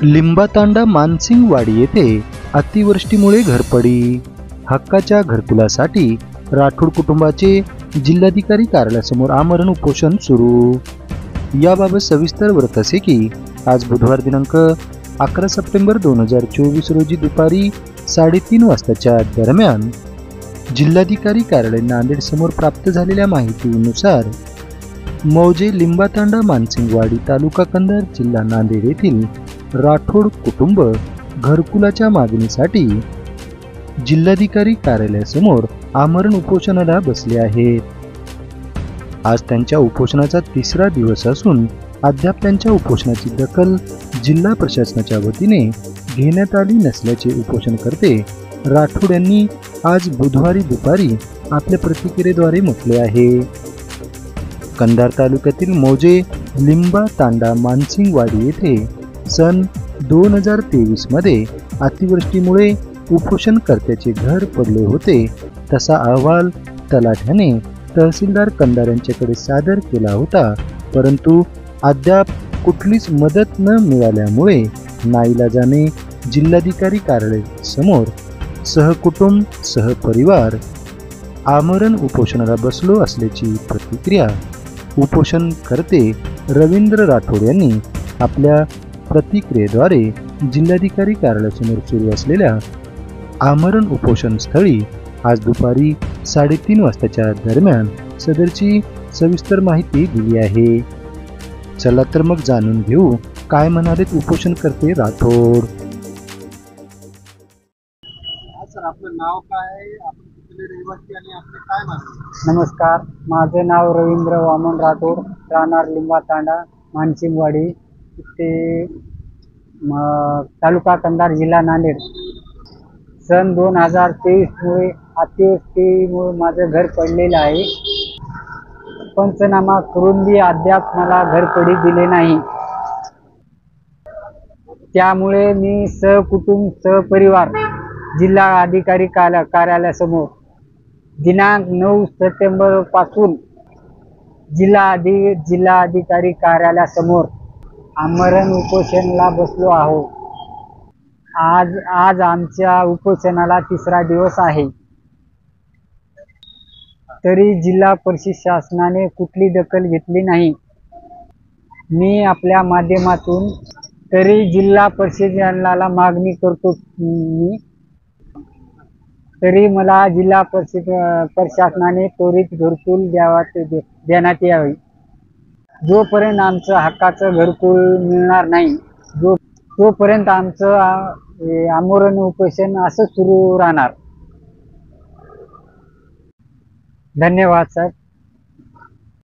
लिंबातांडा मानसिंगवाडी येथे अतिवृष्टीमुळे घरपडी। हक्काच्या घरकुलासाठी राठोड कुटुंबाचे जिल्हाधिकारी कार्यालयासमोर आमरण उपोषण सुरू। याबाबत सविस्तर वृत्त असे की आज बुधवार दिनांक 11 सप्टेंबर 2024 रोजी दुपारी 3:30 वाजताच्या दरम्यान जिल्हाधिकारी कार्यालय नांदेड समोर प्राप्त झालेल्या माहितीनुसार मौजे लिंबातांडा मानसिंगवाडी तालुका कंधार जिल्हा नांदेड येथील राठोड कुटुंब घरकुलाच्या मागणीसाठी जिल्हाधिकारी कार्यालयासमोर आमरण उपोषणाला बसले आहेत। आज त्यांच्या उपोषणाचा 3रा दिवस असून अद्याप त्यांच्या उपोषणाची दखल जिल्हा प्रशासनाच्या वतीने घेण्यात आली नसल्याचे उपोषणकर्ते राठोड यांनी आज बुधवारी दुपारी आपल्या प्रतिक्रियेद्वारे म्हटले आहे। कंधार तालुक्यातील मौजे लिंबातांडा मानसिंगवाडी येथे सन 2023 मध्ये अतिवृष्टीमुळे उपोषणकर्त्याचे घर पडले होते, तसा अहवाल तलाठ्याने तहसीलदार कंधार यांच्याकडे सादर केला होता, परंतु अद्याप कुठलीच मदत न मिळाल्यामुळे नाईलाजाने जिल्हाधिकारी कार्यालय समोर सहकुटुंब सहपरिवार आमरण उपोषणाला बसलो असल्याची प्रतिक्रिया उपोषणकर्ते रवींद्र राठोड यांनी आपल्या प्रतिक्रियेद्वारे जिल्हाधिकारी कार्यालयासमोर सुरू असलेल्या आमरण उपोषण स्थळी आज दुपारी 3:30 वाजताच्या दरम्यान सदरची सविस्तर माहिती दिली आहे। चला तर मग जाणून घेऊ काय म्हणालेत उपोषणकर्ते राठोड। सर, आपलं नाव काय आहे, आपण कुठले रहिवासी आणि आपले काय मागणी? नमस्कार, माझे नाव रवींद्र वामन राठोड, राहणार लिंबातांडा मानसिंगवाडी ते तालुका कंधार जिल्हा नांदेड। सन 2023 मुळे अतिवृष्टीमुळे माझं घर पडलेलं आहे। पंचनामा करूनही अद्याप मला घरपडी दिले नाही, त्यामुळे मी सहकुटुंब सहपरिवार जिल्हा अधिकारी कार्यालयासमोर दिनांक 9 सप्टेंबर पासून जिल्हा अधिकारी कार्यालयासमोर आमरण उपोषणाला बसलो आहोत। आज आमच्या उपोषणाला 3रा दिवस आहे, तरी जिल्हा परिषद शासनाने कुठली दखल घेतली नाही। मी आपल्या माध्यमातून तरी जिल्हा परिषदेला मागणी करतो तरी मला जिल्हा प्रशासनाने त्वरित घरकुल देण्यात यावे। जोपर्यंत आमचं हक्काचं घरकुल मिळणार नाही तोपर्यंत आमचं आमरण उपोषण असं सुरू राहणार। धन्यवाद सर।